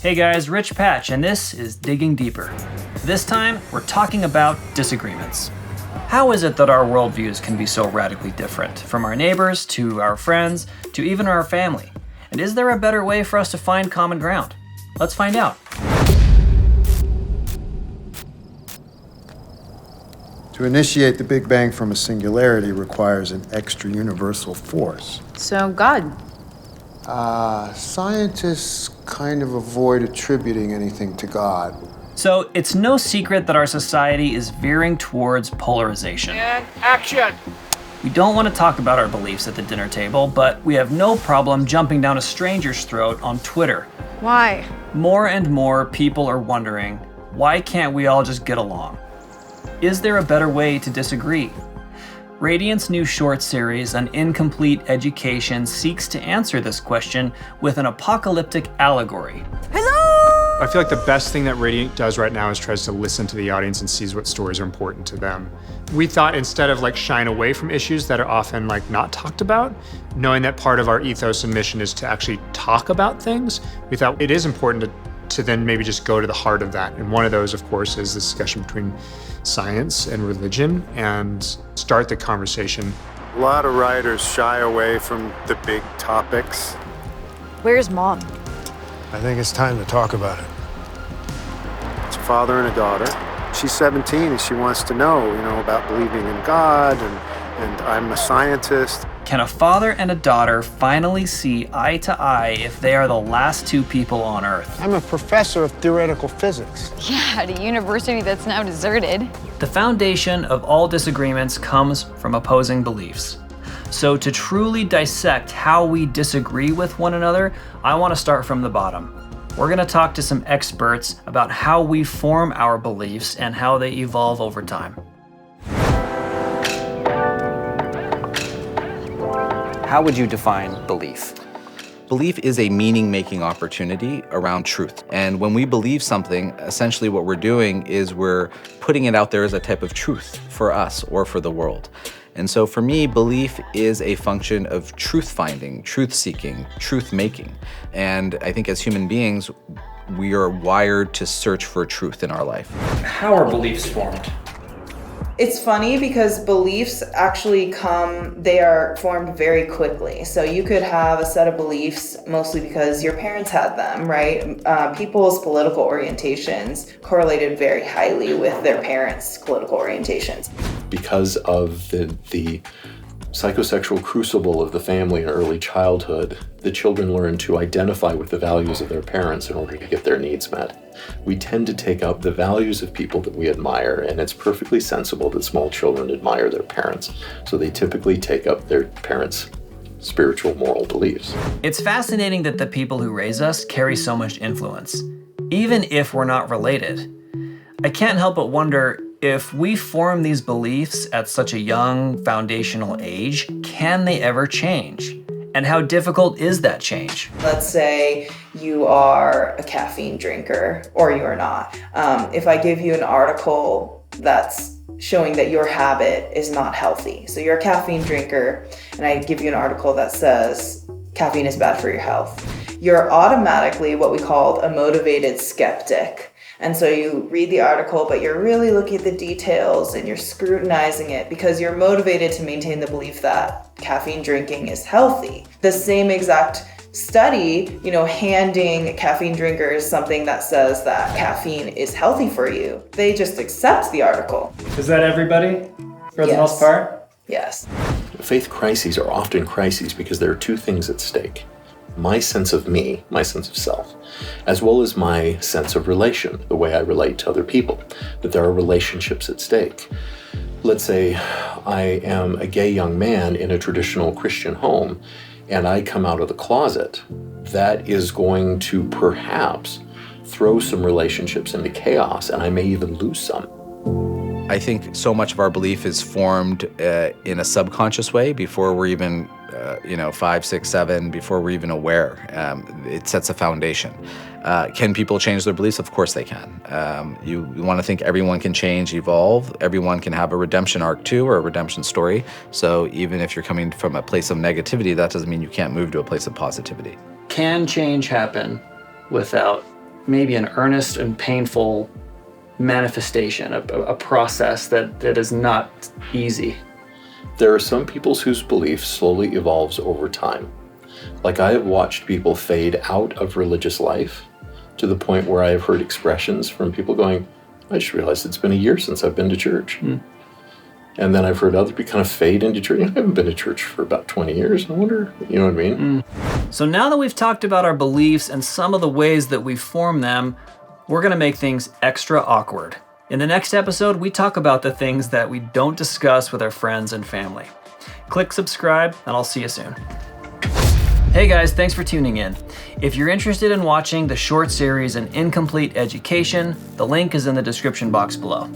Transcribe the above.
Hey guys, Rich Patch, and this is Digging Deeper. This time, we're talking about disagreements. How is it that our worldviews can be so radically different, from our neighbors to our friends to even our family? And is there a better way for us to find common ground? Let's find out. To initiate the Big Bang from a singularity requires an extra universal force. So God. Scientists kind of avoid attributing anything to God. So, it's no secret that our society is veering towards polarization. And action! We don't want to talk about our beliefs at the dinner table, but we have no problem jumping down a stranger's throat on Twitter. Why? More and more people are wondering, why can't we all just get along? Is there a better way to disagree? Radiant's new short series, An Incomplete Education, seeks to answer this question with an apocalyptic allegory. Hello! I feel like the best thing that Radiant does right now is tries to listen to the audience and sees what stories are important to them. We thought instead of shying away from issues that are often not talked about, knowing that part of our ethos and mission is to actually talk about things, we thought it is important to then maybe just go to the heart of that. And one of those, of course, is the discussion between science and religion and start the conversation. A lot of writers shy away from the big topics. Where's Mom? I think it's time to talk about it. It's a father and a daughter. She's 17 and she wants to know, about believing in God and I'm a scientist. Can a father and a daughter finally see eye to eye if they are the last two people on Earth? I'm a professor of theoretical physics. Yeah, at a university that's now deserted. The foundation of all disagreements comes from opposing beliefs. So to truly dissect how we disagree with one another, I want to start from the bottom. We're going to talk to some experts about how we form our beliefs and how they evolve over time. How would you define belief? Belief is a meaning-making opportunity around truth. And when we believe something, essentially what we're doing is we're putting it out there as a type of truth for us or for the world. And so for me, belief is a function of truth-finding, truth-seeking, truth-making. And I think as human beings, we are wired to search for truth in our life. How are beliefs formed? It's funny because beliefs actually they are formed very quickly. So you could have a set of beliefs mostly because your parents had them, right? People's political orientations correlated very highly with their parents' political orientations. Because of the psychosexual crucible of the family in early childhood, the children learn to identify with the values of their parents in order to get their needs met. We tend to take up the values of people that we admire, and it's perfectly sensible that small children admire their parents. So they typically take up their parents' spiritual, moral beliefs. It's fascinating that the people who raise us carry so much influence, even if we're not related. I can't help but wonder, if we form these beliefs at such a young foundational age, can they ever change? And how difficult is that change? Let's say you are a caffeine drinker or you're not. If I give you an article that's showing that your habit is not healthy, so you're a caffeine drinker and I give you an article that says caffeine is bad for your health, you're automatically what we call a motivated skeptic. And so you read the article, but you're really looking at the details and you're scrutinizing it because you're motivated to maintain the belief that caffeine drinking is healthy. The same exact study, handing caffeine drinkers something that says that caffeine is healthy for you, they just accept the article. Is that everybody, for the most part? Yes. Faith crises are often crises because there are two things at stake. My sense of me, my sense of self, as well as my sense of relation, the way I relate to other people, that there are relationships at stake. Let's say I am a gay young man in a traditional Christian home, and I come out of the closet. That is going to perhaps throw some relationships into chaos, and I may even lose some. I think so much of our belief is formed in a subconscious way before we're even 5, 6, 7, before we're even aware. It sets a foundation. Can people change their beliefs? Of course they can. You want to think everyone can change, evolve. Everyone can have a redemption arc too, or a redemption story. So even if you're coming from a place of negativity, that doesn't mean you can't move to a place of positivity. Can change happen without maybe an earnest and painful manifestation, a process that is not easy. There are some people whose belief slowly evolves over time. Like I have watched people fade out of religious life to the point where I have heard expressions from people going, I just realized it's been a year since I've been to church. And then I've heard other people kind of fade into church. I haven't been to church for about 20 years. I wonder, you know what I mean? So now that we've talked about our beliefs and some of the ways that we form them, we're gonna make things extra awkward. In the next episode, we talk about the things that we don't discuss with our friends and family. Click subscribe, and I'll see you soon. Hey guys, thanks for tuning in. If you're interested in watching the short series An Incomplete Education, the link is in the description box below.